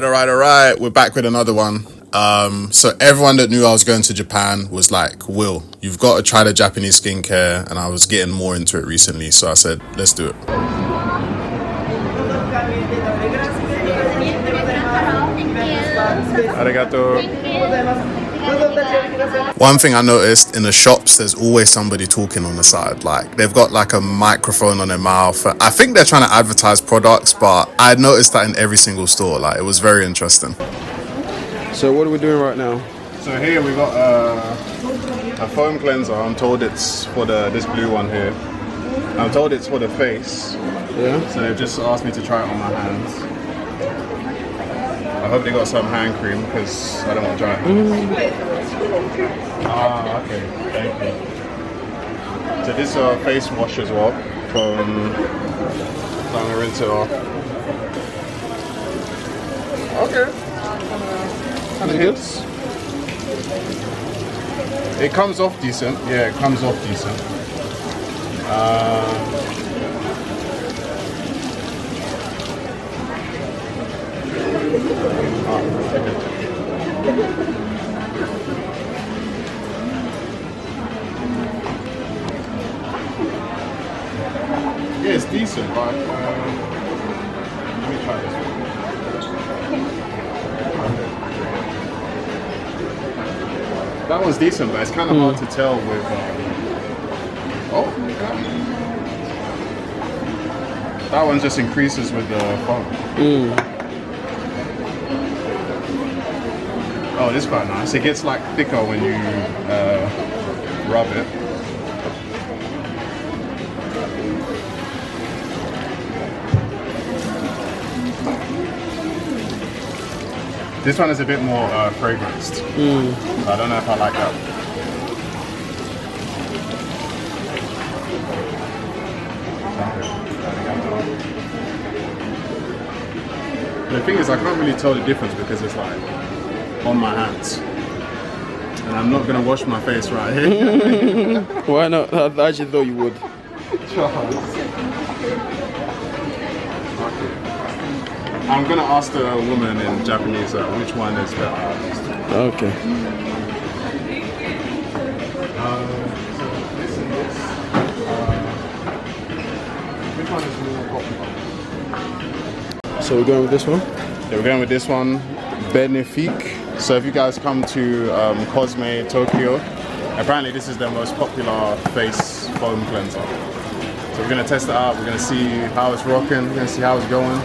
Alright. We're back with another one. So everyone that knew I was going to Japan was like, Will, you've got to try the Japanese skincare. And I was getting more into it recently. So I said, let's do it. Arigato. One thing I noticed in the shops, there's always somebody talking on the side. Like, they've got like a microphone on their mouth. I think they're trying to advertise products, but I noticed that in every single store. Like, it was very interesting. So what are we doing right now? So here we got a foam cleanser. I'm told it's for this blue one here. I'm told it's for the face. Yeah. So they've just asked me to try it on my hands. I hope they got some hand cream because I don't want to try it. Ah, okay. Thank you. So this is a face wash as well. So I'm going to rinse it off. Okay. Kind of hits. It comes off decent. Yeah, it comes off decent. Yeah, it's decent, but let me try this one. That one's decent, but it's kind of hard to tell with. Oh, okay. That one just increases with the foam. Oh, this is quite nice. It gets like thicker when you rub it. This one is a bit more fragranced. I don't know if I like that. The thing is, I can't really tell the difference because it's like on my hands. And I'm not going to wash my face right here. Why not? I actually thought you would. I'm going to ask the woman in Japanese which one is better. Okay. Which one is more popular? So we're going with this one? Yeah, we're going with this one. Benefique. So if you guys come to Cosme Tokyo, apparently this is their most popular face foam cleanser. So we're going to test it out, we're going to see how it's rocking, we're going to see how it's going.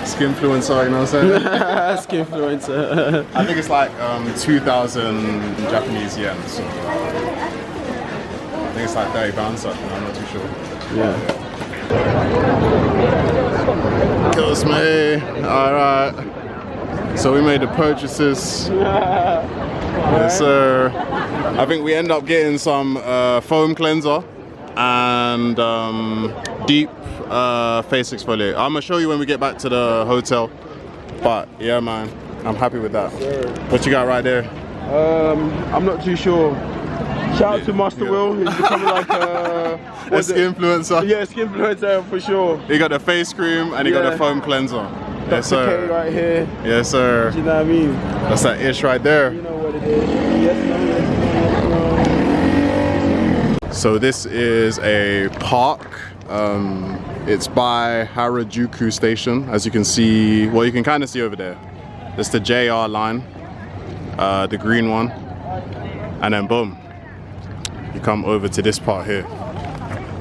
Skinfluencer, you know what I'm saying? Skinfluencer. I think it's like 2,000 Japanese yen, so I think it's like 30 pounds, so I'm not too sure. Yeah. Cosme, alright. So we made the purchases. Yes, sir. I think we end up getting some foam cleanser and deep face exfoliator. I'm gonna show you when we get back to the hotel. But yeah, man, I'm happy with that. What you got right there? I'm not too sure. Shout out to Master Will. He's becoming like a skinfluencer. Yeah, skinfluencer for sure. He got the face cream and he got the foam cleanser. Yes, Dr. K sir. right here. Yes, sir. Do you know what I mean? That's that ish right there. You know what it is. Yes, no. So this is a park. It's by Harajuku Station, as you can see. Well, you can kind of see over there. It's the JR line, the green one, and then boom, you come over to this part here.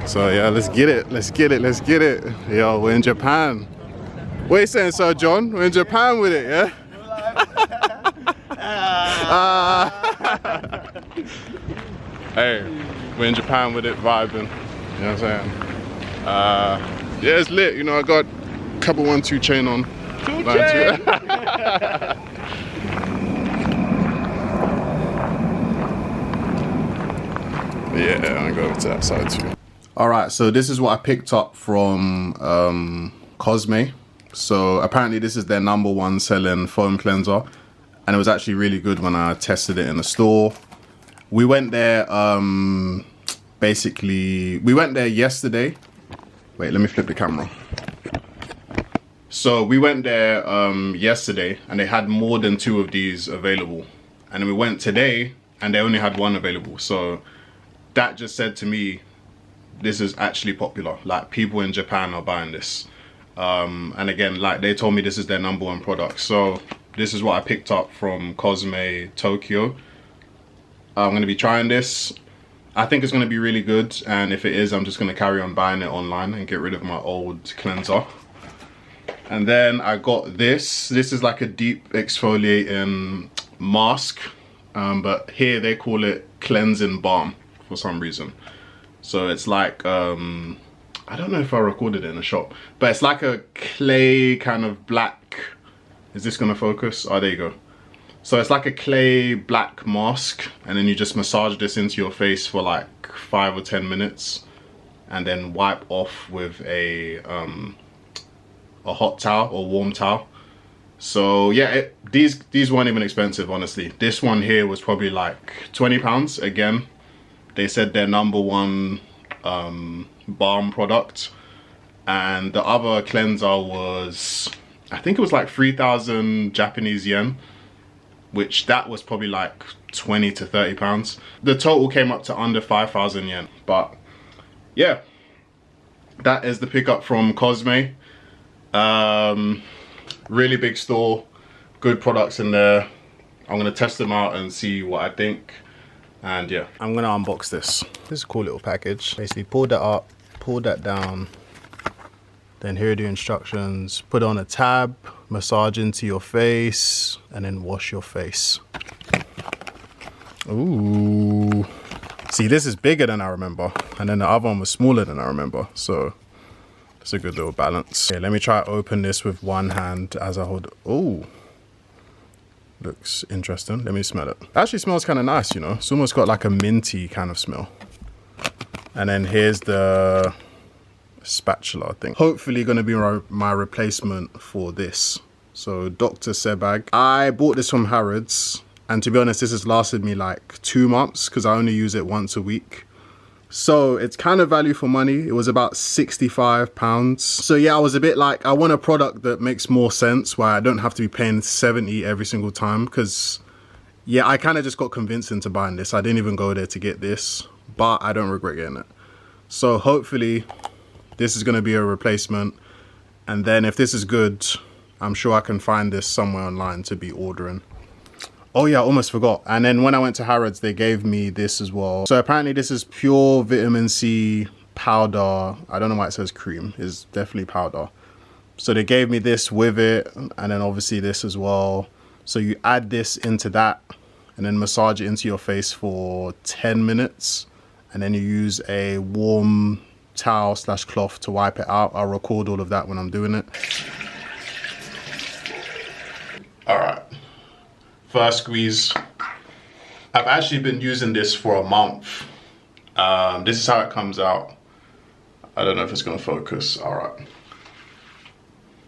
So yeah, let's get it. Let's get it. Let's get it. Yo, we're in Japan. What are you saying, Sir John? We're in Japan with it, yeah? Hey, we're in Japan with it, vibing. You know what I'm saying? Yeah, it's lit. You know, I got a couple 1-2 chain on. Yeah, I'm gonna go over to that side too. All right, so this is what I picked up from Cosme. So apparently this is their #1 selling foam cleanser, and it was actually really good when I tested it in the store. We went there, we went there yesterday. Wait, let me flip the camera. So we went there yesterday and they had more than 2 of these available. And then we went today and they only had 1 available. So that just said to me, this is actually popular. Like, people in Japan are buying this. And again, like, they told me this is their #1 product. So this is what I picked up from Cosme Tokyo. I'm gonna be trying this. I think it's gonna be really good. And if it is, I'm just gonna carry on buying it online and get rid of my old cleanser. And then I got this. This is like a deep exfoliating mask. But here they call it cleansing balm for some reason. So it's like, I don't know if I recorded it in a shop, but it's like a clay kind of black. Is this gonna focus? Oh, there you go. So it's like a clay black mask, and then you just massage this into your face for like 5 or 10 minutes, and then wipe off with a hot towel or warm towel. So yeah, these weren't even expensive, honestly. This one here was probably like £20. Again, they said their #1 balm product, and the other cleanser was, I think it was like 3,000 Japanese yen, which that was probably like 20 to 30 pounds. The total came up to under 5,000 yen. But yeah, that is the pickup from Cosme. Really big store, good products in there. I'm gonna test them out and see what I think. And yeah, I'm gonna unbox this. This is a cool little package. Basically, pull that up, pull that down. Then here are the instructions. Put on a tab, massage into your face, and then wash your face. Ooh. See, this is bigger than I remember. And then the other one was smaller than I remember. So it's a good little balance. Okay, let me try to open this with one hand as I hold it. Ooh. Looks interesting. Let me smell it. It actually smells kind of nice, you know. It's almost got like a minty kind of smell. And then here's the spatula thing. Hopefully gonna be my replacement for this. So Dr. Sebag. I bought this from Harrods, and to be honest, this has lasted me like 2 months because I only use it once a week. So it's kind of value for money. It was about £65. So yeah, I was a bit like, I want a product that makes more sense where I don't have to be paying 70 every single time, because yeah, I kind of just got convinced into buying this. I didn't even go there to get this, but I don't regret getting it. So hopefully this is going to be a replacement. And then if this is good, I'm sure I can find this somewhere online to be ordering. Oh yeah, I almost forgot. And then when I went to Harrods, they gave me this as well. So apparently this is pure vitamin C powder. I don't know why it says cream. It's definitely powder. So they gave me this with it, and then obviously this as well. So you add this into that and then massage it into your face for 10 minutes. And then you use a warm towel / cloth to wipe it out. I'll record all of that when I'm doing it. All right. First squeeze. I've actually been using this for a month. This is how it comes out. I don't know if it's gonna focus. All right.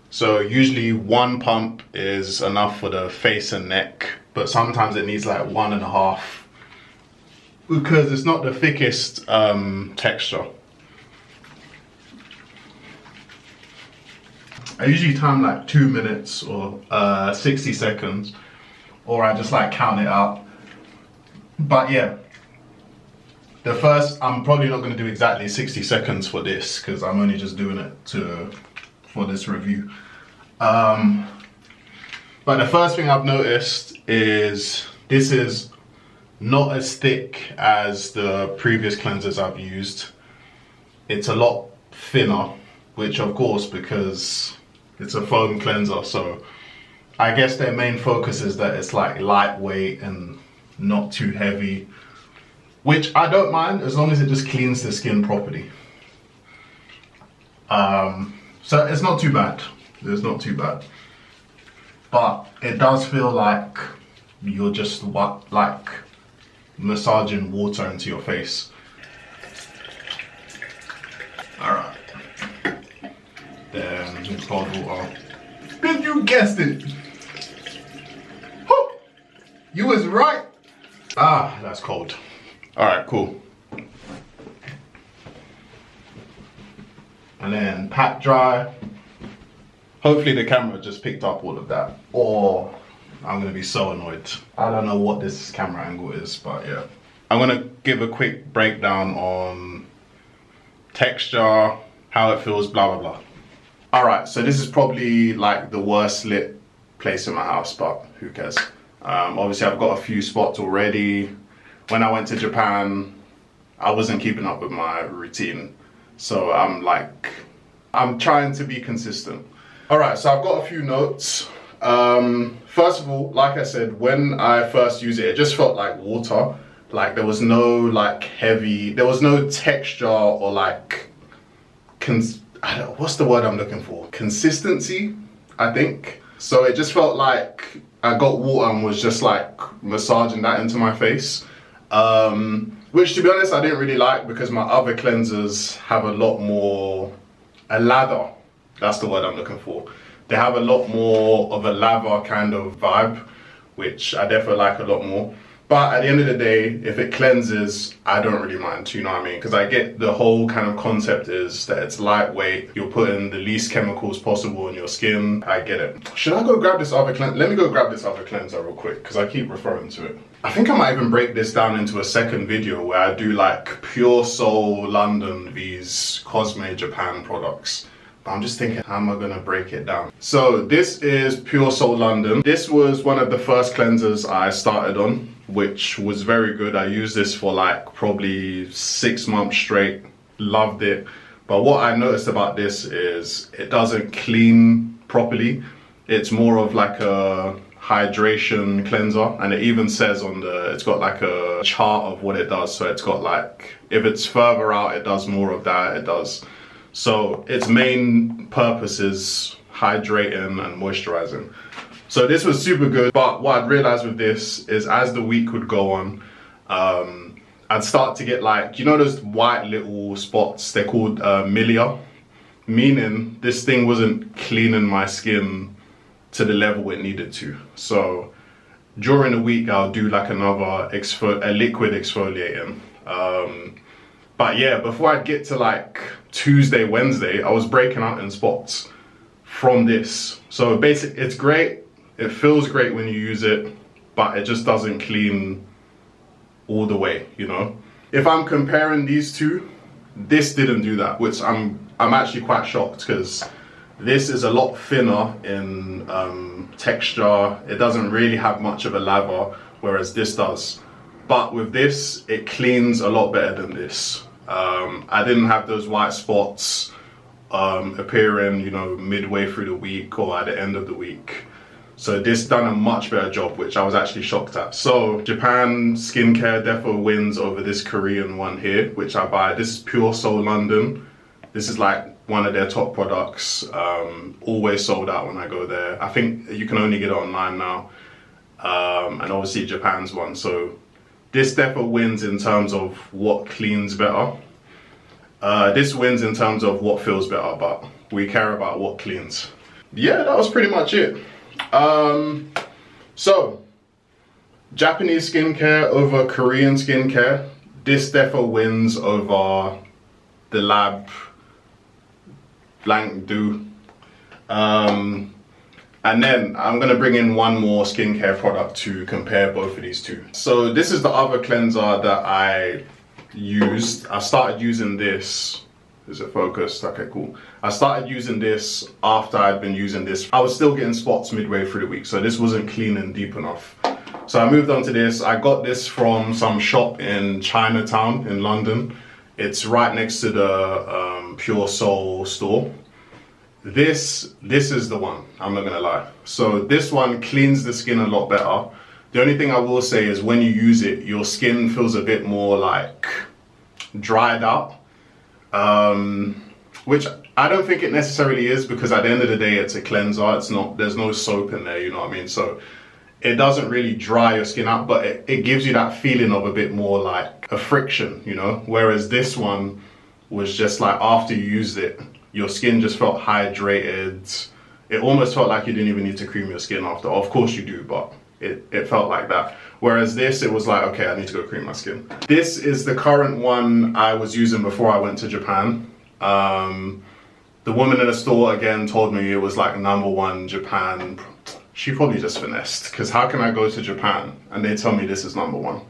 So usually 1 pump is enough for the face and neck, but sometimes it needs like 1.5 because it's not the thickest texture. I usually time like 2 minutes or 60 seconds. Or I just like count it out. But yeah, the first, I'm probably not going to do exactly 60 seconds for this because I'm only just doing it for this review. But the first thing I've noticed is this is not as thick as the previous cleansers I've used. It's a lot thinner, which of course, because it's a foam cleanser, so I guess their main focus is that it's like lightweight and not too heavy, which I don't mind as long as it just cleans the skin properly. So it's not too bad. It's not too bad. But it does feel like you're just like massaging water into your face. All right. Then cold water. Did you guessed it? Whew. You was right. Ah, that's cold. All right, cool. And then pat dry. Hopefully the camera just picked up all of that, or I'm gonna be so annoyed. I don't know what this camera angle is, but yeah. I'm gonna give a quick breakdown on texture, how it feels, blah, blah, blah. All right, so this is probably like the worst lit place in my house, but who cares? Obviously I've got a few spots already. When I went to Japan, I wasn't keeping up with my routine. So I'm trying to be consistent. All right, so I've got a few notes. First of all, like I said, when I first used it, it just felt like water. Like there was no like heavy, there was no texture or like, I don't know, what's the word I'm looking for? Consistency, I think. So it just felt like I got water and was just like massaging that into my face. Which to be honest, I didn't really like because my other cleansers have a lot more, a lather, that's the word I'm looking for. They have a lot more of a lather kind of vibe, which I definitely like a lot more. But at the end of the day, if it cleanses, I don't really mind, you know what I mean? Because I get the whole kind of concept is that it's lightweight, you're putting the least chemicals possible in your skin. I get it. Should I go grab this other cleanser? Let me go grab this other cleanser real quick, because I keep referring to it. I think I might even break this down into a second video where I do like Pure Soul London vs Cosme Japan products. I'm just thinking, how am I gonna break it down? So this is Pure Soul London. This was one of the first cleansers I started on, which was very good. I used this for like probably 6 months straight, loved it. But what I noticed about this is it doesn't clean properly. It's more of like a hydration cleanser, and it even says on the, it's got like a chart of what it does. So it's got like, if it's further out, it does more of that, it does. So its main purpose is hydrating and moisturizing. So this was super good, but what I'd realized with this is as the week would go on, I'd start to get like, you know those white little spots, they're called milia, meaning this thing wasn't cleaning my skin to the level it needed to. So during the week, I'll do like another a liquid exfoliating. But yeah, before I'd get to like Tuesday, Wednesday, I was breaking out in spots from this. So basically, it's great. It feels great when you use it, but it just doesn't clean all the way, you know? If I'm comparing these two, this didn't do that, which I'm actually quite shocked because this is a lot thinner in texture. It doesn't really have much of a lather, whereas this does. But with this, it cleans a lot better than this. I didn't have those white spots appearing, you know, midway through the week or at the end of the week. So this done a much better job, which I was actually shocked at. So Japan skincare definitely wins over this Korean one here, which I buy. This is Pure Soul London. This is like one of their top products. Always sold out when I go there. I think you can only get it online now. And obviously Japan's one. So this definitely wins in terms of what cleans better. This wins in terms of what feels better, but we care about what cleans. Yeah, that was pretty much it. So Japanese skincare over Korean skincare. This definitely wins over the Lab Blanc Do. And then I'm gonna bring in one more skincare product to compare both of these two. So this is the other cleanser that I used. I started using this. Is it focused? Okay, cool. I started using this after I'd been using this. I was still getting spots midway through the week, so this wasn't cleaning deep enough. So I moved on to this. I got this from some shop in Chinatown in London. It's right next to the Pure Soul store. This is the one, I'm not gonna lie. So this one cleans the skin a lot better. The only thing I will say is when you use it, your skin feels a bit more like dried out. Which I don't think it necessarily is, because at the end of the day, it's a cleanser. It's not, there's no soap in there, you know what I mean? So it doesn't really dry your skin out, but it gives you that feeling of a bit more like a friction, you know? Whereas this one was just like, after you used it, your skin just felt hydrated. It almost felt like you didn't even need to cream your skin after. Of course you do, but it felt like that. Whereas this, it was like, okay, I need to go cream my skin. This is the current one I was using before I went to Japan. The woman in the store again told me it was like #1 Japan. She probably just finessed, because how can I go to Japan and they tell me this is #1?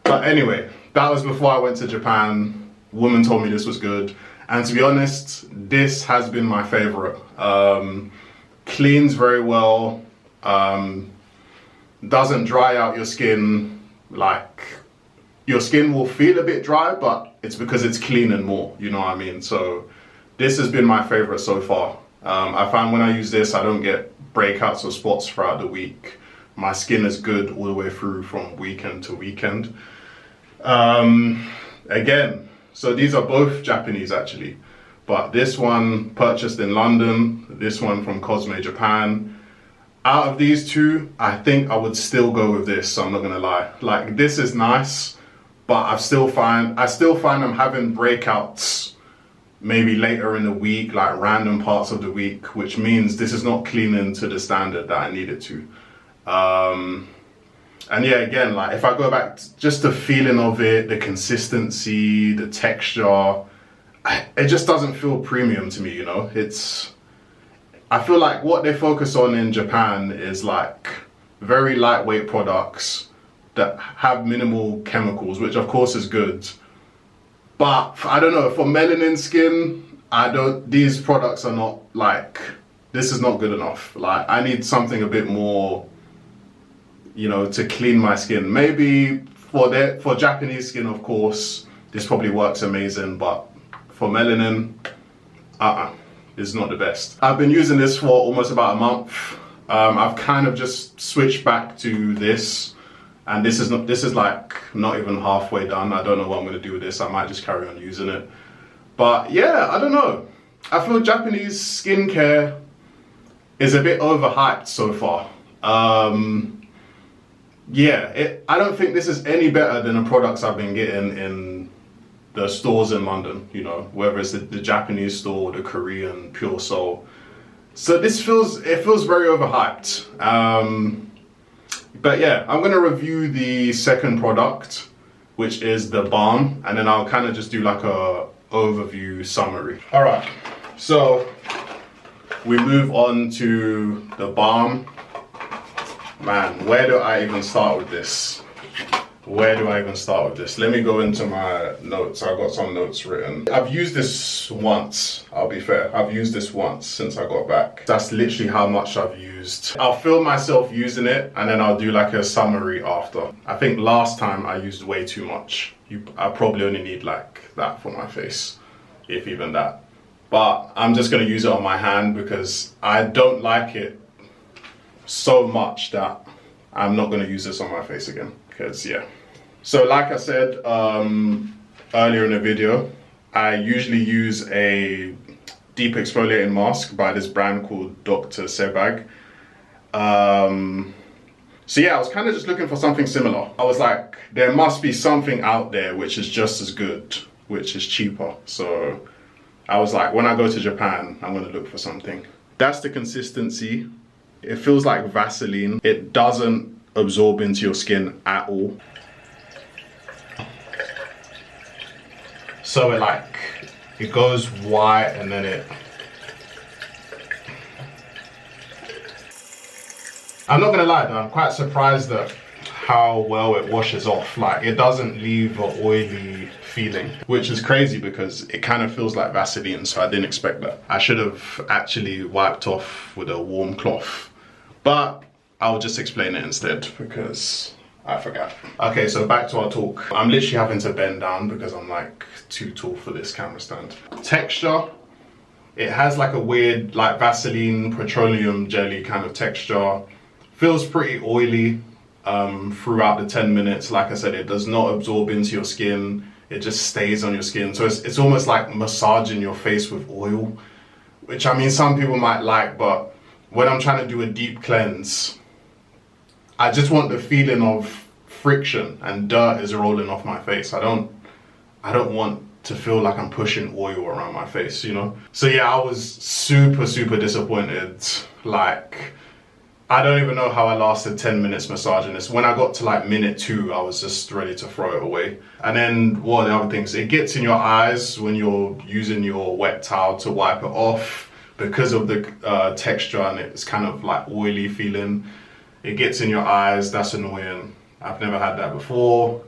But anyway, that was before I went to Japan. Woman told me this was good. And to be honest, this has been my favorite. Cleans very well. Doesn't dry out your skin. Like, your skin will feel a bit dry, but it's because it's cleaning more, you know what I mean? So this has been my favorite so far. I find when I use this, I don't get breakouts or spots throughout the week. My skin is good all the way through from weekend to weekend. Again, so these are both Japanese actually, but this one purchased in London, this one from Cosme Japan. Out of these two, I think I would still go with this, so I'm not gonna lie. Like, this is nice, but I still find I'm having breakouts maybe later in the week, like random parts of the week, which means this is not cleaning to the standard that I need it to. And yeah, again, like if I go back to just the feeling of it, the consistency, the texture, it just doesn't feel premium to me, you know? I feel like what they focus on in Japan is like very lightweight products that have minimal chemicals, which of course is good. But I don't know, for melanin skin, these products are not like, this is not good enough. Like, I need something a bit more, you know, to clean my skin. Maybe for Japanese skin, of course, this probably works amazing, but for melanin, it's not the best. I've been using this for almost about a month. I've kind of just switched back to this, and this is like not even halfway done. I don't know what I'm gonna do with this. I might just carry on using it. But yeah, I don't know. I feel Japanese skincare is a bit overhyped so far. Yeah, I don't think this is any better than the products I've been getting in the stores in London, you know, whether it's the Japanese store or the Korean Pure Soul. So it feels very overhyped. But yeah, I'm gonna review the second product, which is the balm, and then I'll kind of just do like a overview summary. All right, so we move on to the balm. Man, where do I even start with this? Where do I even start with this? Let me go into my notes. I've got some notes written. I've used this once, I'll be fair. I've used this once since I got back. That's literally how much I've used. I'll film myself using it and then I'll do like a summary after. I think last time I used way too much. I probably only need like that for my face, if even that. But I'm just gonna use it on my hand because I don't like it so much that I'm not gonna use this on my face again, because yeah. So like I said earlier in the video, I usually use a deep exfoliating mask by this brand called Dr. Sebag. So yeah, I was kind of just looking for something similar. I was like, there must be something out there which is just as good, which is cheaper. So I was like, when I go to Japan, I'm gonna look for something. That's the consistency. It feels like Vaseline. It doesn't absorb into your skin at all. So it goes white and then it... I'm not gonna lie though, I'm quite surprised at how well it washes off. Like, it doesn't leave an oily feeling, which is crazy because it kind of feels like Vaseline, so I didn't expect that. I should have actually wiped off with a warm cloth, but I'll just explain it instead because I forgot. Okay, so back to our talk. I'm literally having to bend down because I'm like too tall for this camera stand. Texture, it has like a weird like Vaseline petroleum jelly kind of texture. Feels pretty oily throughout the 10 minutes. Like I said, it does not absorb into your skin. It just stays on your skin. So it's almost like massaging your face with oil, which I mean, some people might like, but when I'm trying to do a deep cleanse, I just want the feeling of friction and dirt is rolling off my face. I don't want to feel like I'm pushing oil around my face, you know? So yeah, I was super disappointed. Like, I don't even know how I lasted 10 minutes massaging this. When I got to like minute 2, I was just ready to throw it away. And then what are the other things? It gets in your eyes when you're using your wet towel to wipe it off because of the texture, and it's kind of like oily feeling. It gets in your eyes, that's annoying. I've never had that before.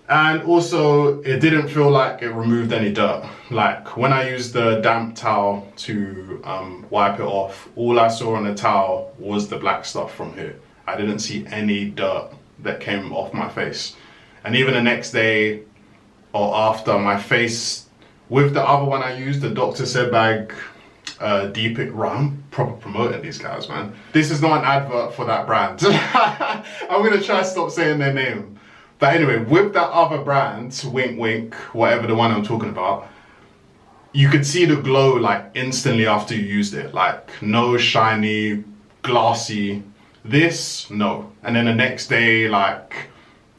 And also, it didn't feel like it removed any dirt. Like when I used the damp towel to wipe it off, all I saw on the towel was the black stuff from here. I didn't see any dirt that came off my face. And even the next day or after, my face, with the other one I used, the Dr. Sebag Deep It Rum, proper promoting these guys, man. This is not an advert for that brand. I'm gonna try to stop saying their name. But anyway, with that other brand, wink wink, whatever the one I'm talking about, you could see the glow like instantly after you used it. Like no shiny, glassy. This, no. And then the next day, like,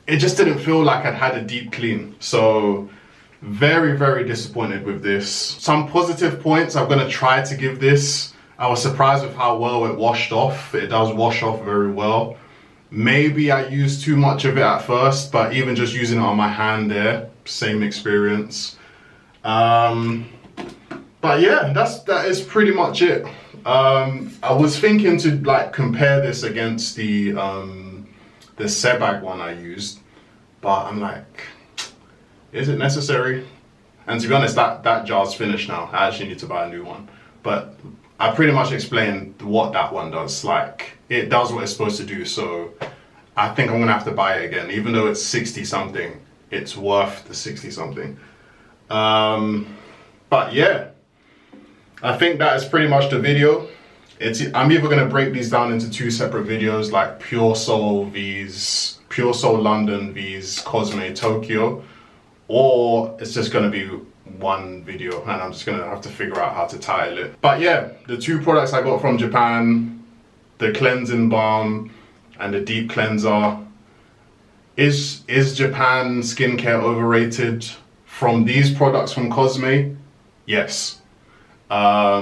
it just didn't feel like I'd had a deep clean. So very, very disappointed with this. Some positive points I'm gonna try to give this. I was surprised with how well it washed off. It does wash off very well. Maybe I used too much of it at first, but even just using it on my hand there, same experience. But yeah, that is pretty much it. I was thinking to like compare this against the Sebag one I used, but I'm like, is it necessary? And to be honest, that jar's finished now. I actually need to buy a new one. But I pretty much explained what that one does. Like, it does what it's supposed to do, so I think I'm gonna have to buy it again. Even though it's 60 something, it's worth the 60 something. But yeah, I think that is pretty much the video. I'm either gonna break these down into 2 separate videos, like Pure Soul London vs Cosme Tokyo, or it's just gonna be one video and I'm just gonna have to figure out how to title it. But yeah, the 2 products I got from Japan, the cleansing balm and the deep cleanser. Is Japan skincare overrated? From these products from Cosme, yes. I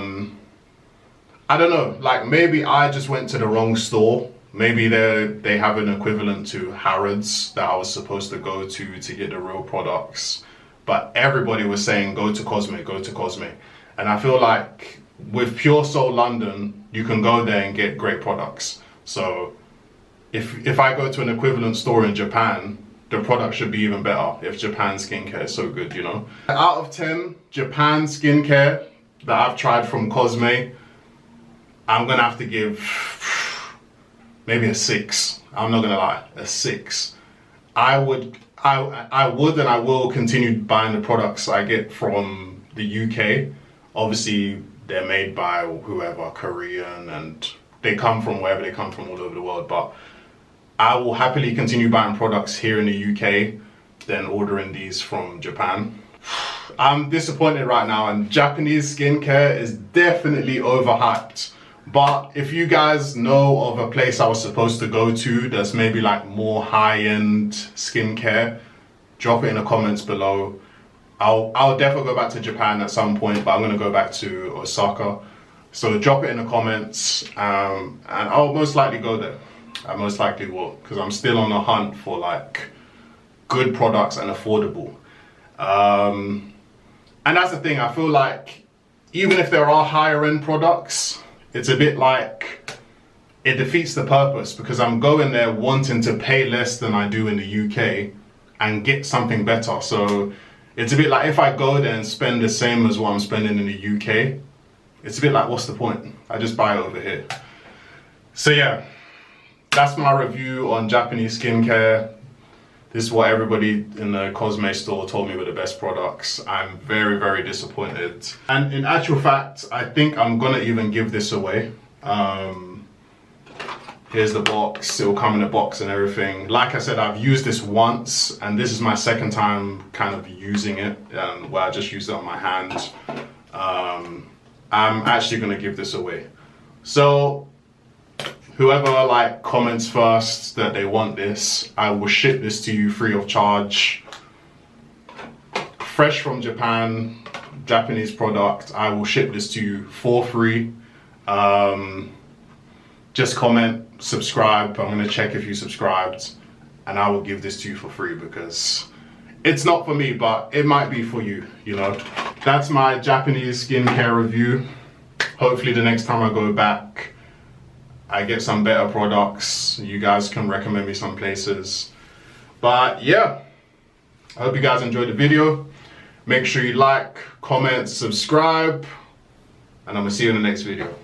don't know, like maybe I just went to the wrong store. Maybe they have an equivalent to Harrods that I was supposed to go to get the real products. But everybody was saying, go to Cosme, go to Cosme. And I feel like with Pure Soul London, you can go there and get great products. So if I go to an equivalent store in Japan, the product should be even better if Japan skincare is so good, you know? Out of 10 Japan skincare that I've tried from Cosme, I'm gonna have to give maybe a 6. I'm not gonna lie, a 6. I would and I will continue buying the products I get from the UK. Obviously, they're made by whoever, Korean, and they come from wherever they come from all over the world. But I will happily continue buying products here in the UK than ordering these from Japan. I'm disappointed right now, and Japanese skincare is definitely overhyped. But if you guys know of a place I was supposed to go to that's maybe like more high-end skincare, drop it in the comments below. I'll definitely go back to Japan at some point, but I'm gonna go back to Osaka. So drop it in the comments, and I'll most likely go there. I most likely will, because I'm still on the hunt for like good products and affordable. And that's the thing, I feel like even if there are higher end products, it's a bit like, it defeats the purpose, because I'm going there wanting to pay less than I do in the UK and get something better. So it's a bit like if I go there and spend the same as what I'm spending in the UK, it's a bit like, what's the point? I just buy it over here. So yeah, that's my review on Japanese skincare. This is what everybody in the Cosme store told me were the best products. I'm very, very disappointed. And in actual fact, I think I'm gonna even give this away. Here's the box, it'll come in a box and everything. Like I said, I've used this once, and this is my second time kind of using it, where I just used it on my hand. I'm actually gonna give this away. So, whoever like comments first that they want this, I will ship this to you free of charge. Fresh from Japan, Japanese product. I will ship this to you for free. just comment, subscribe. I'm gonna check if you subscribed, and I will give this to you for free because it's not for me, but it might be for you, you know. That's my Japanese skincare review. Hopefully the next time I go back, I get some better products. You guys can recommend me some places. But yeah, I hope you guys enjoyed the video. Make sure you like, comment, subscribe, and I'm gonna see you in the next video.